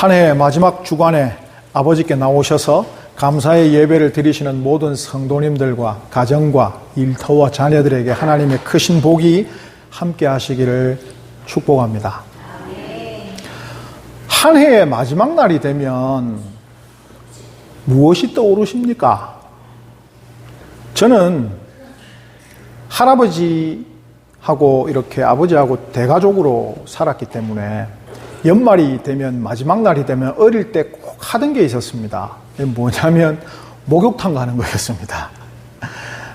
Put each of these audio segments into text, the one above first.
한 해의 마지막 주간에 아버지께 나오셔서 감사의 예배를 드리시는 모든 성도님들과 가정과 일터와 자녀들에게 하나님의 크신 복이 함께 하시기를 축복합니다. 한 해의 마지막 날이 되면 무엇이 떠오르십니까? 저는 할아버지하고 이렇게 아버지하고 대가족으로 살았기 때문에 연말이 되면 마지막 날이 되면 어릴 때 꼭 하던 게 있었습니다. 뭐냐면 목욕탕 가는 거였습니다.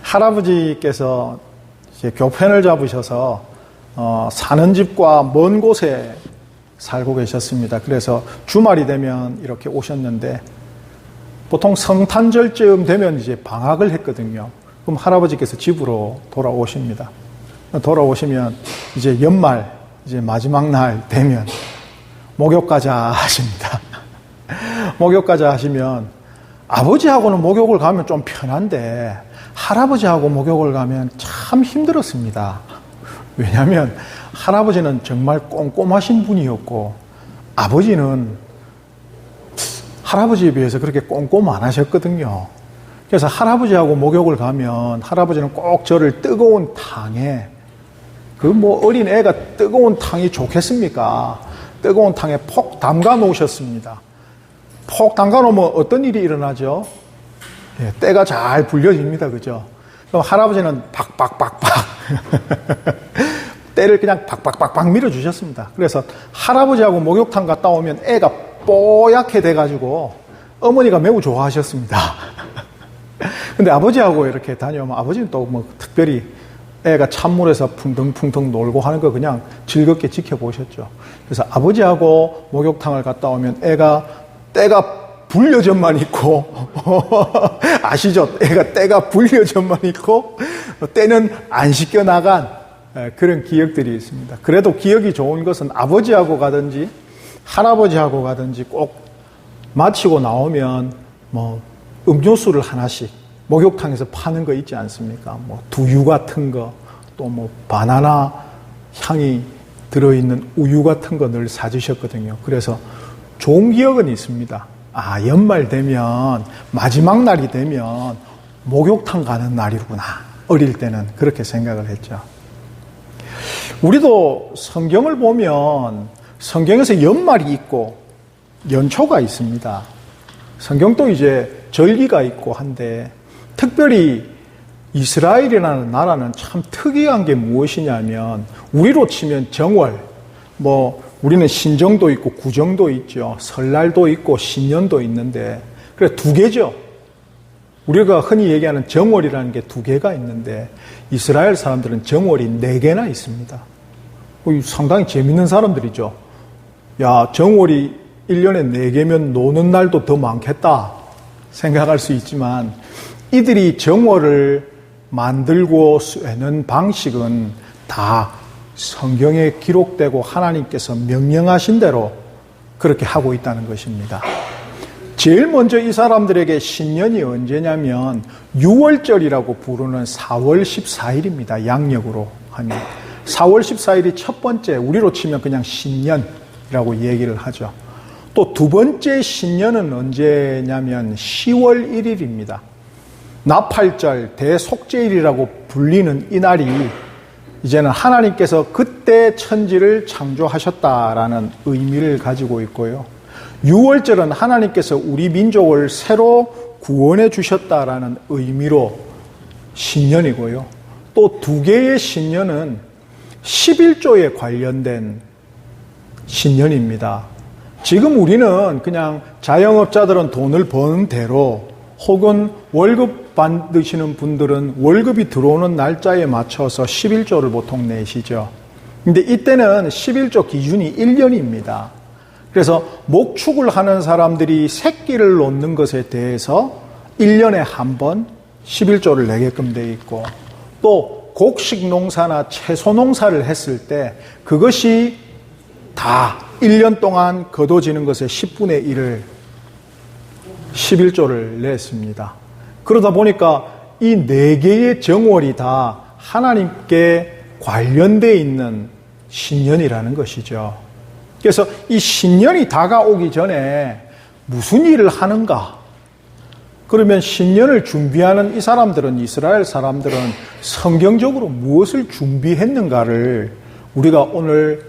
할아버지께서 이제 교편을 잡으셔서 사는 집과 먼 곳에 살고 계셨습니다. 그래서 주말이 되면 이렇게 오셨는데 보통 성탄절쯤 되면 이제 방학을 했거든요. 그럼 할아버지께서 집으로 돌아오십니다. 돌아오시면 이제 연말, 이제 마지막 날 되면 목욕 가자 하십니다. 목욕 가자 하시면 아버지하고는 목욕을 가면 좀 편한데 할아버지하고 목욕을 가면 참 힘들었습니다. 왜냐하면 할아버지는 정말 꼼꼼하신 분이었고 아버지는 할아버지에 비해서 그렇게 꼼꼼 안 하셨거든요. 그래서 할아버지하고 목욕을 가면 할아버지는 꼭 저를 뜨거운 탕에 어린 애가 뜨거운 탕이 좋겠습니까? 뜨거운 탕에 폭 담가 놓으셨습니다. 폭 담가 놓으면 어떤 일이 일어나죠? 예, 때가 잘 불려집니다. 그죠? 그럼 할아버지는 박박박박 때를 그냥 박박박박 밀어주셨습니다. 그래서 할아버지하고 목욕탕 갔다 오면 애가 뽀얗게 돼가지고 어머니가 매우 좋아하셨습니다. 근데 아버지하고 이렇게 다녀오면 아버지는 또 특별히 애가 찬물에서 풍덩풍덩 놀고 하는 거 그냥 즐겁게 지켜보셨죠. 그래서 아버지하고 목욕탕을 갔다 오면 때가 불려져만 있고 아시죠? 때가 불려져만 있고 때는 안 씻겨나간 그런 기억들이 있습니다. 그래도 기억이 좋은 것은 아버지하고 가든지 할아버지하고 가든지 꼭 마치고 나오면 음료수를 하나씩 목욕탕에서 파는 거 있지 않습니까? 두유 같은 거, 또 바나나 향이 들어있는 우유 같은 거 늘 사주셨거든요. 그래서 좋은 기억은 있습니다. 연말 되면, 마지막 날이 되면 목욕탕 가는 날이구나. 어릴 때는 그렇게 생각을 했죠. 우리도 성경을 보면 성경에서 연말이 있고 연초가 있습니다. 성경도 이제 절기가 있고 한데 특별히 이스라엘이라는 나라는 참 특이한 게 무엇이냐면 우리로 치면 정월, 우리는 신정도 있고 구정도 있죠. 설날도 있고 신년도 있는데 그래 두 개죠. 우리가 흔히 얘기하는 정월이라는 게 두 개가 있는데 이스라엘 사람들은 정월이 4개나 있습니다. 상당히 재밌는 사람들이죠. 정월이 1년에 4개면 노는 날도 더 많겠다 생각할 수 있지만 이들이 정월을 만들고 쇠는 방식은 다 성경에 기록되고 하나님께서 명령하신 대로 그렇게 하고 있다는 것입니다. 제일 먼저 이 사람들에게 신년이 언제냐면 6월절이라고 부르는 4월 14일입니다. 양력으로 하면 4월 14일이 첫 번째, 우리로 치면 그냥 신년이라고 얘기를 하죠. 또 두 번째 신년은 언제냐면 10월 1일입니다. 나팔절, 대속죄일이라고 불리는 이 날이 이제는 하나님께서 그때 천지를 창조하셨다라는 의미를 가지고 있고요. 6월절은 하나님께서 우리 민족을 새로 구원해 주셨다라는 의미로 신년이고요. 또 두 개의 신년은 11조에 관련된 신년입니다. 지금 우리는 그냥 자영업자들은 돈을 버는 대로 혹은 월급 받으시는 분들은 월급이 들어오는 날짜에 맞춰서 11조를 보통 내시죠. 근데 이때는 11조 기준이 1년입니다. 그래서 목축을 하는 사람들이 새끼를 놓는 것에 대해서 1년에 한 번 11조를 내게끔 되어 있고 또 곡식 농사나 채소 농사를 했을 때 그것이 다 1년 동안 거둬지는 것의 10분의 1을 11조를 냈습니다. 그러다 보니까 이 4개의 정월이 다 하나님께 관련되어 있는 신년이라는 것이죠. 그래서 이 신년이 다가오기 전에 무슨 일을 하는가? 그러면 신년을 준비하는 이 사람들은, 이스라엘 사람들은 성경적으로 무엇을 준비했는가를 우리가 오늘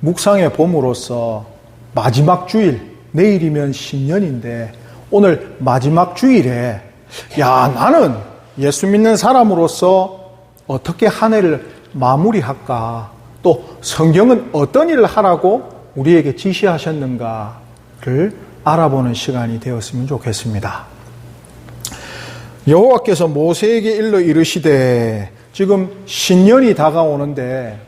묵상해 봄으로써 마지막 주일, 내일이면 신년인데 오늘 마지막 주일에 나는 예수 믿는 사람으로서 어떻게 한 해를 마무리할까? 또 성경은 어떤 일을 하라고 우리에게 지시하셨는가를 알아보는 시간이 되었으면 좋겠습니다. 여호와께서 모세에게 일러 이르시되, 지금 신년이 다가오는데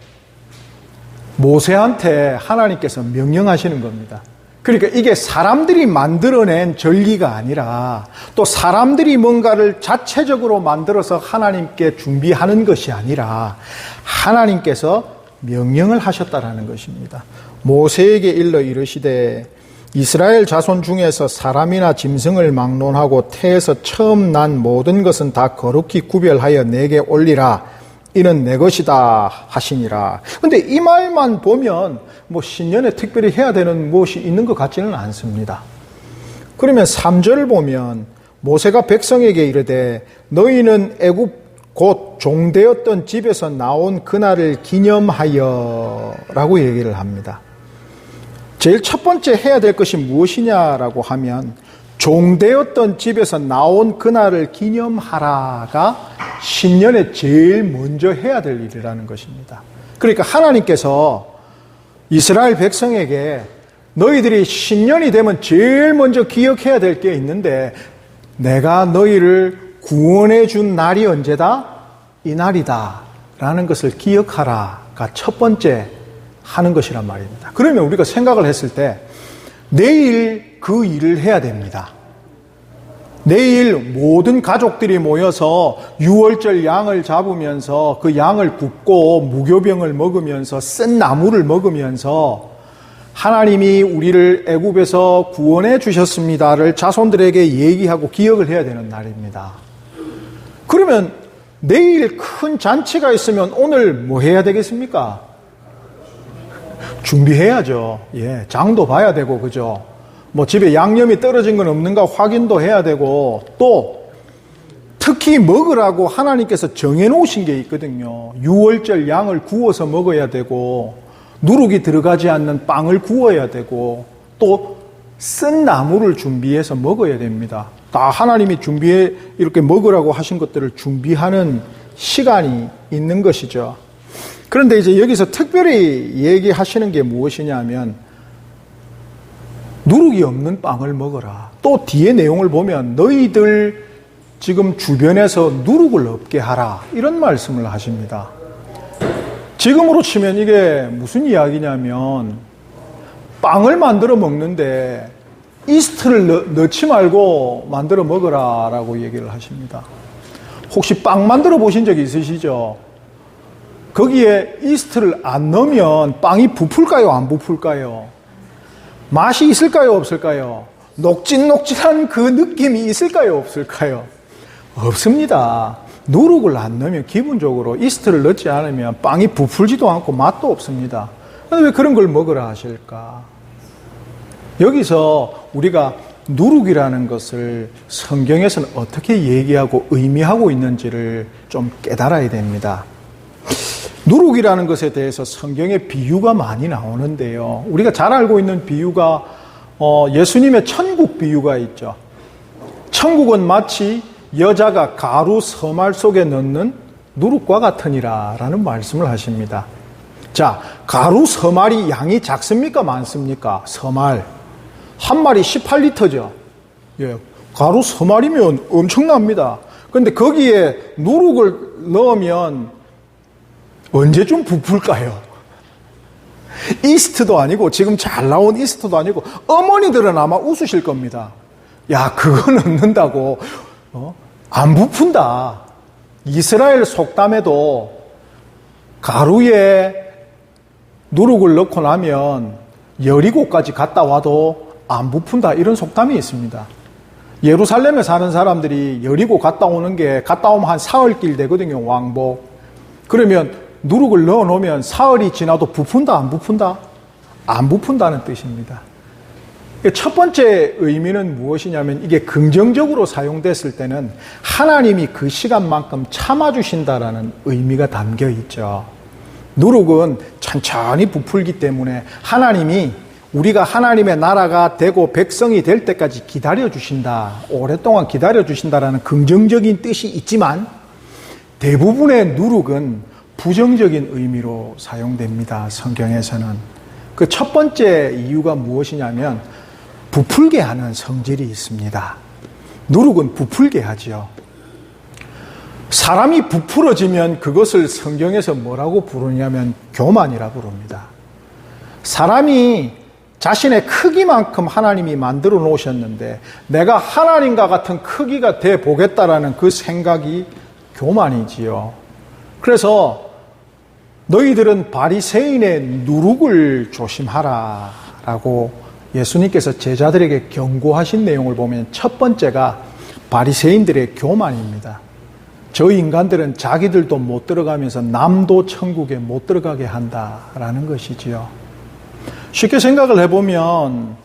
모세한테 하나님께서 명령하시는 겁니다. 그러니까 이게 사람들이 만들어낸 절기가 아니라, 또 사람들이 뭔가를 자체적으로 만들어서 하나님께 준비하는 것이 아니라 하나님께서 명령을 하셨다라는 것입니다. 모세에게 일러 이르시되, 이스라엘 자손 중에서 사람이나 짐승을 막론하고 태에서 처음 난 모든 것은 다 거룩히 구별하여 내게 올리라. 이는 내 것이다 하시니라. 근데 이 말만 보면 신년에 특별히 해야 되는 무엇이 있는 것 같지는 않습니다. 그러면 3절을 보면 모세가 백성에게 이르되, 너희는 애굽 곧 종되었던 집에서 나온 그날을 기념하여 라고 얘기를 합니다. 제일 첫 번째 해야 될 것이 무엇이냐라고 하면, 종되었던 집에서 나온 그날을 기념하라가 신년에 제일 먼저 해야 될 일이라는 것입니다. 그러니까 하나님께서 이스라엘 백성에게 너희들이 신년이 되면 제일 먼저 기억해야 될 게 있는데, 내가 너희를 구원해 준 날이 언제다? 이 날이다 라는 것을 기억하라가 첫 번째 하는 것이란 말입니다. 그러면 우리가 생각을 했을 때 내일 그 일을 해야 됩니다. 내일 모든 가족들이 모여서 유월절 양을 잡으면서 그 양을 굽고 무교병을 먹으면서 쓴 나물을 먹으면서 하나님이 우리를 애굽에서 구원해 주셨습니다를 자손들에게 얘기하고 기억을 해야 되는 날입니다. 그러면 내일 큰 잔치가 있으면 오늘 뭐 해야 되겠습니까? 준비해야죠. 장도 봐야 되고, 그죠? 집에 양념이 떨어진 건 없는가 확인도 해야 되고, 또 특히 먹으라고 하나님께서 정해놓으신 게 있거든요. 유월절 양을 구워서 먹어야 되고, 누룩이 들어가지 않는 빵을 구워야 되고, 또 쓴 나물을 준비해서 먹어야 됩니다. 다 하나님이 준비해 이렇게 먹으라고 하신 것들을 준비하는 시간이 있는 것이죠. 그런데 이제 여기서 특별히 얘기하시는 게 무엇이냐면, 누룩이 없는 빵을 먹어라. 또 뒤에 내용을 보면 너희들 지금 주변에서 누룩을 없게 하라. 이런 말씀을 하십니다. 지금으로 치면 이게 무슨 이야기냐면, 빵을 만들어 먹는데 이스트를 넣지 말고 만들어 먹어라 라고 얘기를 하십니다. 혹시 빵 만들어 보신 적 있으시죠? 거기에 이스트를 안 넣으면 빵이 부풀까요? 안 부풀까요? 맛이 있을까요? 없을까요? 녹진녹진한 그 느낌이 있을까요? 없을까요? 없습니다. 누룩을 안 넣으면 기본적으로 이스트를 넣지 않으면 빵이 부풀지도 않고 맛도 없습니다. 그런데 왜 그런 걸 먹으라 하실까? 여기서 우리가 누룩이라는 것을 성경에서는 어떻게 얘기하고 의미하고 있는지를 좀 깨달아야 됩니다. 누룩이라는 것에 대해서 성경에 비유가 많이 나오는데요. 우리가 잘 알고 있는 비유가 예수님의 천국 비유가 있죠. 천국은 마치 여자가 가루 서말 속에 넣는 누룩과 같으니라 라는 말씀을 하십니다. 자, 가루 서말이 양이 작습니까? 많습니까? 서말. 한 마리 18리터죠. 가루 서말이면 엄청납니다. 그런데 거기에 누룩을 넣으면 언제쯤 부풀까요? 이스트도 아니고, 지금 잘 나온 이스트도 아니고, 어머니들은 아마 웃으실 겁니다. 야, 그거 넣는다고 안 부푼다. 이스라엘 속담에도 가루에 누룩을 넣고 나면 여리고까지 갔다 와도 안 부푼다, 이런 속담이 있습니다. 예루살렘에 사는 사람들이 여리고 갔다 오는 게, 갔다 오면 한 사흘길 되거든요, 왕복. 그러면 누룩을 넣어 놓으면 사흘이 지나도 부푼다, 안 부푼다? 안 부푼다는 뜻입니다. 첫 번째 의미는 무엇이냐면 이게 긍정적으로 사용됐을 때는 하나님이 그 시간만큼 참아주신다라는 의미가 담겨 있죠. 누룩은 천천히 부풀기 때문에 하나님이 우리가 하나님의 나라가 되고 백성이 될 때까지 기다려주신다, 오랫동안 기다려주신다라는 긍정적인 뜻이 있지만 대부분의 누룩은 부정적인 의미로 사용됩니다. 성경에서는. 그 첫 번째 이유가 무엇이냐면 부풀게 하는 성질이 있습니다. 누룩은 부풀게 하지요. 사람이 부풀어지면 그것을 성경에서 뭐라고 부르냐면 교만이라 부릅니다. 사람이 자신의 크기만큼 하나님이 만들어 놓으셨는데 내가 하나님과 같은 크기가 돼 보겠다라는 그 생각이 교만이지요. 그래서 너희들은 바리새인의 누룩을 조심하라라고 예수님께서 제자들에게 경고하신 내용을 보면 첫 번째가 바리새인들의 교만입니다. 저 인간들은 자기들도 못 들어가면서 남도 천국에 못 들어가게 한다라는 것이지요. 쉽게 생각을 해보면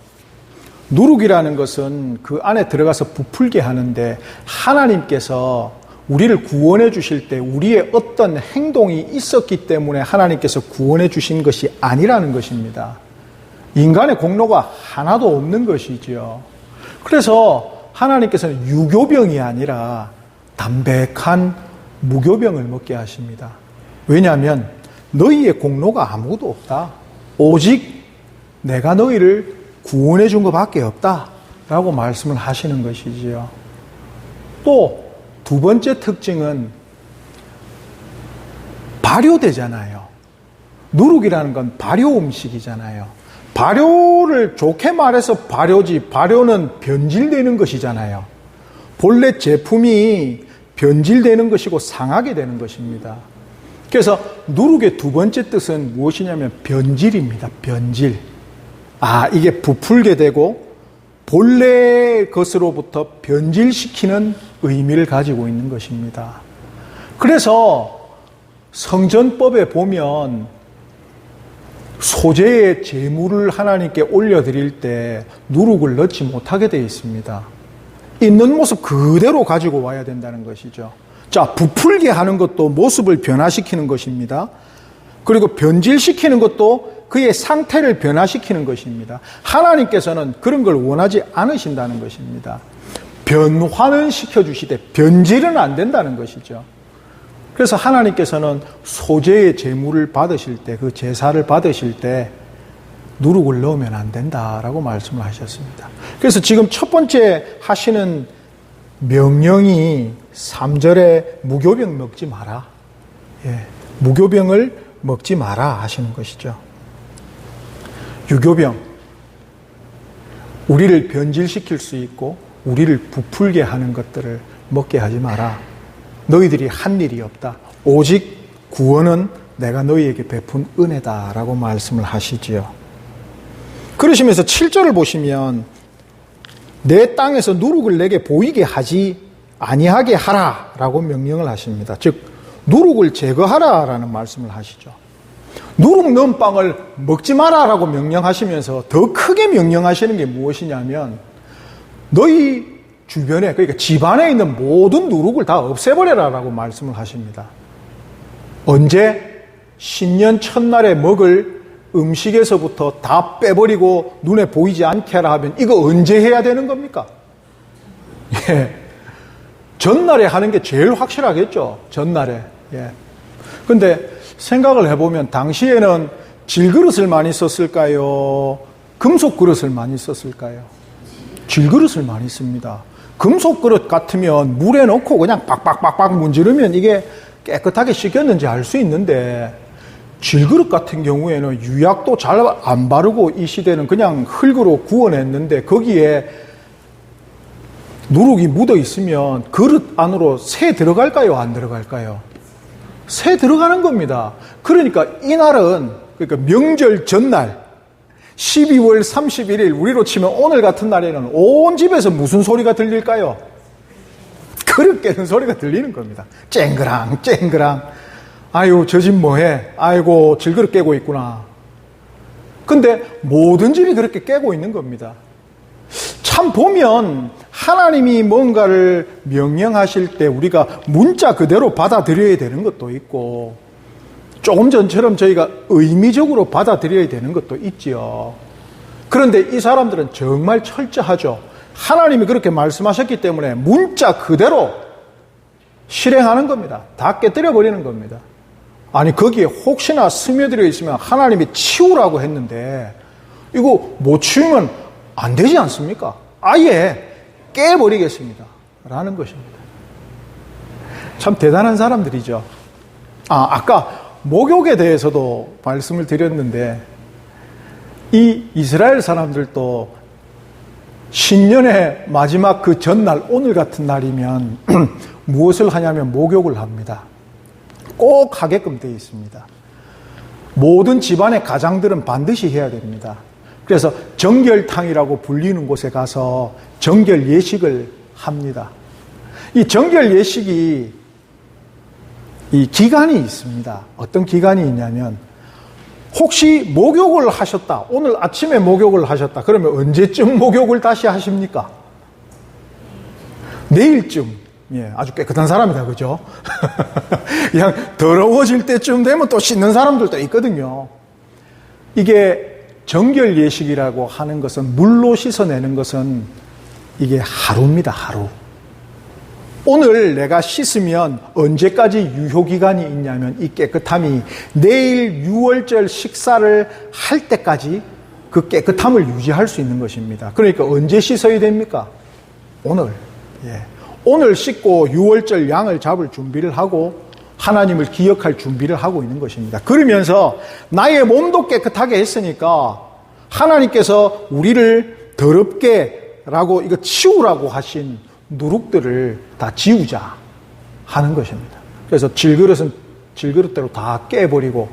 누룩이라는 것은 그 안에 들어가서 부풀게 하는데 하나님께서 우리를 구원해 주실 때 우리의 어떤 행동이 있었기 때문에 하나님께서 구원해 주신 것이 아니라는 것입니다. 인간의 공로가 하나도 없는 것이지요. 그래서 하나님께서는 유교병이 아니라 담백한 무교병을 먹게 하십니다. 왜냐하면 너희의 공로가 아무것도 없다. 오직 내가 너희를 구원해 준 것밖에 없다. 라고 말씀을 하시는 것이지요. 또 두 번째 특징은 발효되잖아요. 누룩이라는 건 발효 음식이잖아요. 발효를 좋게 말해서 발효지, 발효는 변질되는 것이잖아요. 본래 제품이 변질되는 것이고 상하게 되는 것입니다. 그래서 누룩의 두 번째 뜻은 무엇이냐면 변질입니다. 변질. 이게 부풀게 되고 본래 것으로부터 변질시키는 의미를 가지고 있는 것입니다. 그래서 성전법에 보면 소재의 제물을 하나님께 올려드릴 때 누룩을 넣지 못하게 되어 있습니다. 있는 모습 그대로 가지고 와야 된다는 것이죠. 자, 부풀게 하는 것도 모습을 변화시키는 것입니다. 그리고 변질시키는 것도 그의 상태를 변화시키는 것입니다. 하나님께서는 그런 걸 원하지 않으신다는 것입니다. 변화는 시켜주시되 변질은 안 된다는 것이죠. 그래서 하나님께서는 소재의 제물을 받으실 때, 그 제사를 받으실 때 누룩을 넣으면 안 된다라고 말씀을 하셨습니다. 그래서 지금 첫 번째 하시는 명령이 3절에 무교병 먹지 마라. 무교병을 먹지 마라 하시는 것이죠. 유교병, 우리를 변질시킬 수 있고 우리를 부풀게 하는 것들을 먹게 하지 마라. 너희들이 한 일이 없다. 오직 구원은 내가 너희에게 베푼 은혜다라고 말씀을 하시지요. 그러시면서 7절을 보시면 내 땅에서 누룩을 내게 보이게 하지 아니하게 하라라고 명령을 하십니다. 즉 누룩을 제거하라라는 말씀을 하시죠. 누룩 넣은 빵을 먹지 마라라고 명령하시면서 더 크게 명령하시는 게 무엇이냐면 너희 주변에, 그러니까 집안에 있는 모든 누룩을 다 없애버려라라고 말씀을 하십니다. 언제? 신년 첫날에 먹을 음식에서부터 다 빼버리고 눈에 보이지 않게 하라 하면 이거 언제 해야 되는 겁니까? 전날에 하는 게 제일 확실하겠죠. 전날에. 근데 생각을 해보면 당시에는 질그릇을 많이 썼을까요? 금속 그릇을 많이 썼을까요? 질그릇을 많이 씁니다. 금속 그릇 같으면 물에 넣고 그냥 빡빡빡빡 문지르면 이게 깨끗하게 씻겼는지 알 수 있는데 질그릇 같은 경우에는 유약도 잘 안 바르고 이 시대는 그냥 흙으로 구워냈는데 거기에 누룩이 묻어 있으면 그릇 안으로 새 들어갈까요? 안 들어갈까요? 새 들어가는 겁니다. 그러니까 이날은, 그러니까 명절 전날 12월 31일 우리로 치면 오늘 같은 날에는 온 집에서 무슨 소리가 들릴까요? 그릇 깨는 소리가 들리는 겁니다. 쨍그랑 쨍그랑. 아유 저 집 뭐해? 아이고 질그릇 깨고 있구나. 근데 모든 집이 그렇게 깨고 있는 겁니다. 참 보면 하나님이 뭔가를 명령하실 때 우리가 문자 그대로 받아들여야 되는 것도 있고, 조금 전처럼 저희가 의미적으로 받아들여야 되는 것도 있지요. 그런데 이 사람들은 정말 철저하죠. 하나님이 그렇게 말씀하셨기 때문에 문자 그대로 실행하는 겁니다. 다 깨뜨려 버리는 겁니다. 아니, 거기에 혹시나 스며들어 있으면 하나님이 치우라고 했는데 이거 못 치우면 안 되지 않습니까? 아예 깨버리겠습니다 라는 것입니다. 참 대단한 사람들이죠. 아까 목욕에 대해서도 말씀을 드렸는데, 이 이스라엘 사람들도 신년의 마지막 그 전날, 오늘 같은 날이면 무엇을 하냐면 목욕을 합니다. 꼭 하게끔 되어 있습니다. 모든 집안의 가장들은 반드시 해야 됩니다. 그래서 정결탕이라고 불리는 곳에 가서 정결 예식을 합니다. 이 정결 예식이 이 기간이 있습니다. 어떤 기간이 있냐면, 혹시 목욕을 하셨다, 오늘 아침에 목욕을 하셨다, 그러면 언제쯤 목욕을 다시 하십니까? 내일쯤. 예, 아주 깨끗한 사람이다, 그죠? 그냥 더러워질 때쯤 되면 또 씻는 사람들도 있거든요. 이게 정결 예식이라고 하는 것은, 물로 씻어내는 것은 이게 하루입니다, 하루. 오늘 내가 씻으면 언제까지 유효기간이 있냐면, 이 깨끗함이 내일 6월절 식사를 할 때까지 그 깨끗함을 유지할 수 있는 것입니다. 그러니까 언제 씻어야 됩니까? 오늘. 예. 오늘 씻고 6월절 양을 잡을 준비를 하고 하나님을 기억할 준비를 하고 있는 것입니다. 그러면서 나의 몸도 깨끗하게 했으니까 하나님께서 우리를 더럽게 라고 이거 치우라고 하신 누룩들을 다 지우자 하는 것입니다. 그래서 질그릇은 질그릇대로 다 깨버리고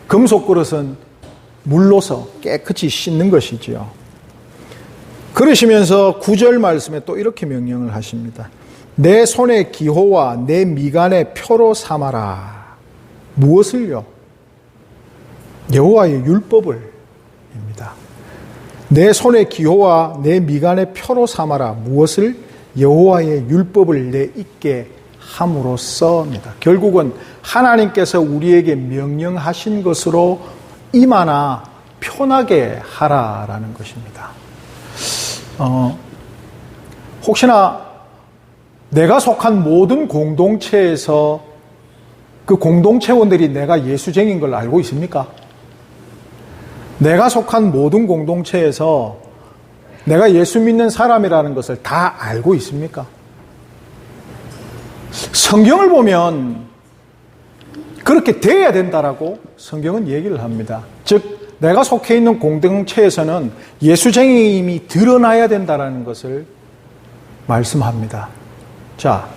금속 그릇은 물로서 깨끗이 씻는 것이지요. 그러시면서 9절 말씀에 또 이렇게 명령을 하십니다. 내 손의 기호와 내 미간의 표로 삼아라. 무엇을요? 여호와의 율법을 입니다. 내 손의 기호와 내 미간의 표로 삼아라. 무엇을? 여호와의 율법을 내 있게 함으로써입니다. 결국은 하나님께서 우리에게 명령하신 것으로 임하나 편하게 하라라는 것입니다. 혹시나 내가 속한 모든 공동체에서 그 공동체원들이 내가 예수쟁인 걸 알고 있습니까? 내가 속한 모든 공동체에서 내가 예수 믿는 사람이라는 것을 다 알고 있습니까? 성경을 보면 그렇게 돼야 된다라고 성경은 얘기를 합니다. 즉, 내가 속해 있는 공동체에서는 예수쟁임이 드러나야 된다는 것을 말씀합니다. 자,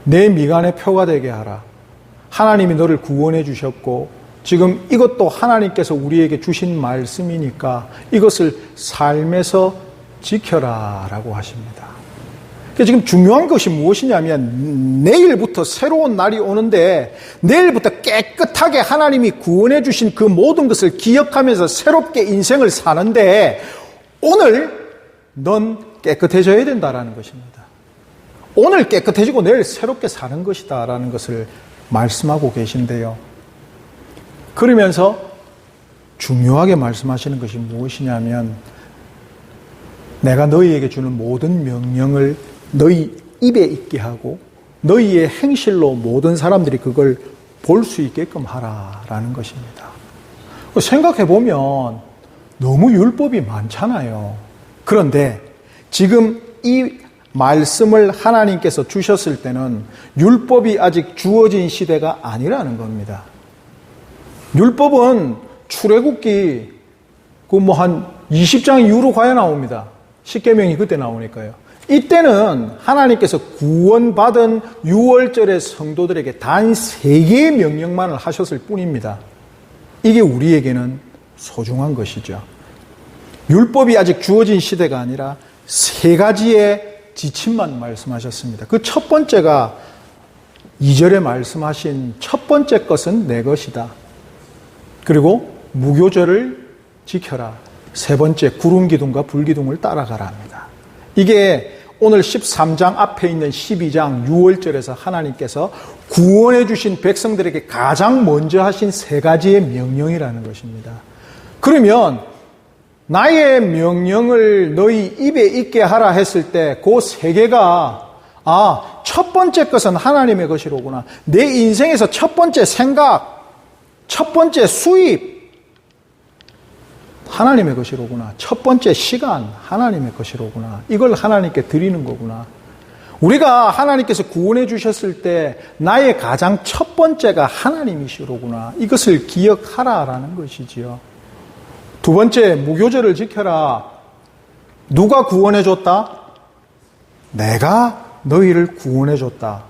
내 미간의 표가 되게 하라. 하나님이 너를 구원해 주셨고 지금 이것도 하나님께서 우리에게 주신 말씀이니까 이것을 삶에서 지켜라 라고 하십니다. 지금 중요한 것이 무엇이냐면, 내일부터 새로운 날이 오는데 내일부터 깨끗하게 하나님이 구원해 주신 그 모든 것을 기억하면서 새롭게 인생을 사는데, 오늘 넌 깨끗해져야 된다라는 것입니다. 오늘 깨끗해지고 내일 새롭게 사는 것이다 라는 것을 말씀하고 계신데요. 그러면서 중요하게 말씀하시는 것이 무엇이냐면, 내가 너희에게 주는 모든 명령을 너희 입에 있게 하고 너희의 행실로 모든 사람들이 그걸 볼 수 있게끔 하라라는 것입니다. 생각해 보면 너무 율법이 많잖아요. 그런데 지금 이 말씀을 하나님께서 주셨을 때는 율법이 아직 주어진 시대가 아니라는 겁니다. 율법은 출애굽기 한 20장 이후로 가야 나옵니다. 십계명이 그때 나오니까요. 이때는 하나님께서 구원받은 6월절의 성도들에게 단 3개의 명령만을 하셨을 뿐입니다. 이게 우리에게는 소중한 것이죠. 율법이 아직 주어진 시대가 아니라 3가지의 지침만 말씀하셨습니다. 그 첫 번째가 2절에 말씀하신 첫 번째 것은 내 것이다. 그리고 무교절을 지켜라. 세 번째, 구름 기둥과 불 기둥을 따라가라 합니다. 이게 오늘 13장 앞에 있는 12장 6월절에서 하나님께서 구원해 주신 백성들에게 가장 먼저 하신 세 가지의 명령이라는 것입니다. 그러면 나의 명령을 너희 입에 있게 하라 했을 때 그 세 개가 첫 번째 것은 하나님의 것이로구나. 내 인생에서 첫 번째 생각, 첫 번째 수입, 하나님의 것이로구나. 첫 번째 시간, 하나님의 것이로구나. 이걸 하나님께 드리는 거구나. 우리가 하나님께서 구원해 주셨을 때 나의 가장 첫 번째가 하나님이시로구나. 이것을 기억하라라는 것이지요. 두 번째, 무교절을 지켜라. 누가 구원해 줬다? 내가 너희를 구원해 줬다.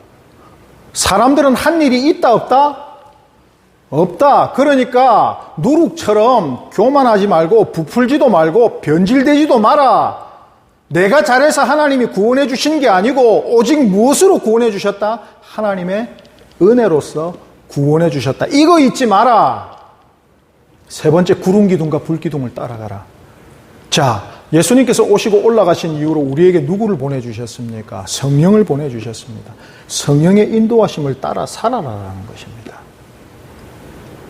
사람들은 한 일이 있다 없다? 없다. 그러니까 누룩처럼 교만하지 말고 부풀지도 말고 변질되지도 마라. 내가 잘해서 하나님이 구원해 주신 게 아니고 오직 무엇으로 구원해 주셨다? 하나님의 은혜로서 구원해 주셨다. 이거 잊지 마라. 세 번째, 구름 기둥과 불 기둥을 따라가라. 자, 예수님께서 오시고 올라가신 이후로 우리에게 누구를 보내주셨습니까? 성령을 보내주셨습니다. 성령의 인도하심을 따라 살아라라는 것입니다.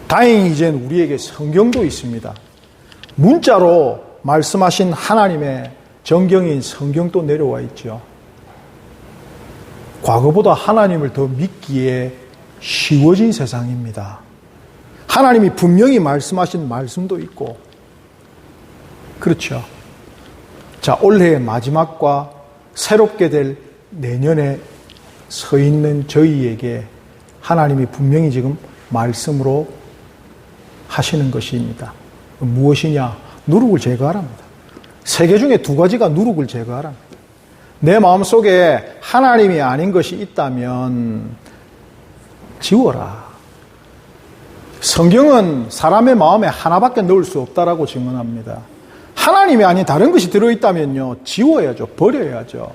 다행히 이젠 우리에게 성경도 있습니다. 문자로 말씀하신 하나님의 정경인 성경도 내려와 있죠. 과거보다 하나님을 더 믿기에 쉬워진 세상입니다. 하나님이 분명히 말씀하신 말씀도 있고, 그렇죠. 자, 올해의 마지막과 새롭게 될 내년에 서 있는 저희에게 하나님이 분명히 지금 말씀으로 하시는 것입니다. 무엇이냐? 누룩을 제거하랍니다. 세 개 중에 두 가지가 누룩을 제거하랍니다. 내 마음속에 하나님이 아닌 것이 있다면 지워라. 성경은 사람의 마음에 하나밖에 넣을 수 없다라고 증언합니다. 하나님이 아닌 다른 것이 들어있다면요, 지워야죠. 버려야죠.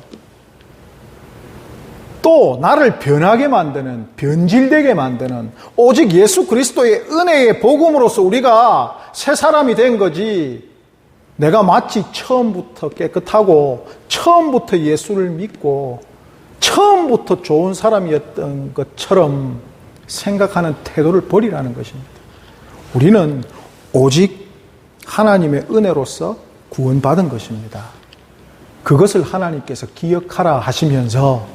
또 나를 변하게 만드는, 변질되게 만드는 오직 예수 그리스도의 은혜의 복음으로서 우리가 새 사람이 된 거지, 내가 마치 처음부터 깨끗하고 처음부터 예수를 믿고 처음부터 좋은 사람이었던 것처럼 생각하는 태도를 버리라는 것입니다. 우리는 오직 하나님의 은혜로서 구원받은 것입니다. 그것을 하나님께서 기억하라 하시면서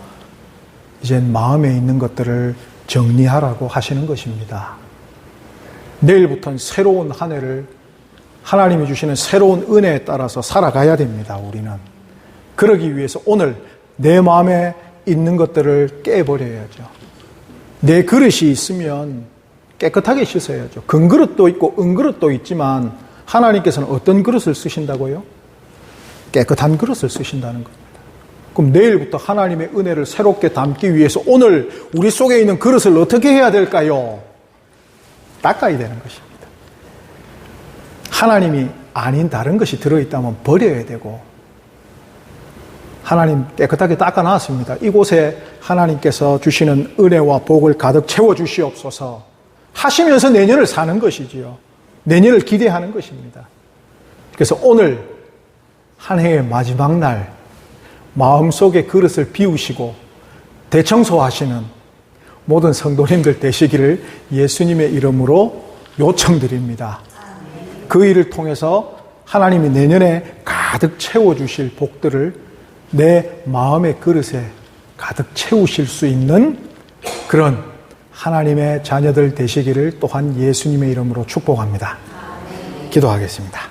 이젠 마음에 있는 것들을 정리하라고 하시는 것입니다. 내일부터는 새로운 한 해를 하나님이 주시는 새로운 은혜에 따라서 살아가야 됩니다. 우리는. 그러기 위해서 오늘 내 마음에 있는 것들을 깨버려야죠. 내 그릇이 있으면 깨끗하게 씻어야죠. 금그릇도 있고 은그릇도 있지만 하나님께서는 어떤 그릇을 쓰신다고요? 깨끗한 그릇을 쓰신다는 겁니다. 그럼 내일부터 하나님의 은혜를 새롭게 담기 위해서 오늘 우리 속에 있는 그릇을 어떻게 해야 될까요? 닦아야 되는 것입니다. 하나님이 아닌 다른 것이 들어있다면 버려야 되고, 하나님 깨끗하게 닦아놨습니다. 이곳에 하나님께서 주시는 은혜와 복을 가득 채워주시옵소서 하시면서 내년을 사는 것이지요. 내년을 기대하는 것입니다. 그래서 오늘 한 해의 마지막 날 마음속의 그릇을 비우시고 대청소하시는 모든 성도님들 되시기를 예수님의 이름으로 요청드립니다. 그 일을 통해서 하나님이 내년에 가득 채워주실 복들을 내 마음의 그릇에 가득 채우실 수 있는 그런 하나님의 자녀들 되시기를 또한 예수님의 이름으로 축복합니다. 기도하겠습니다.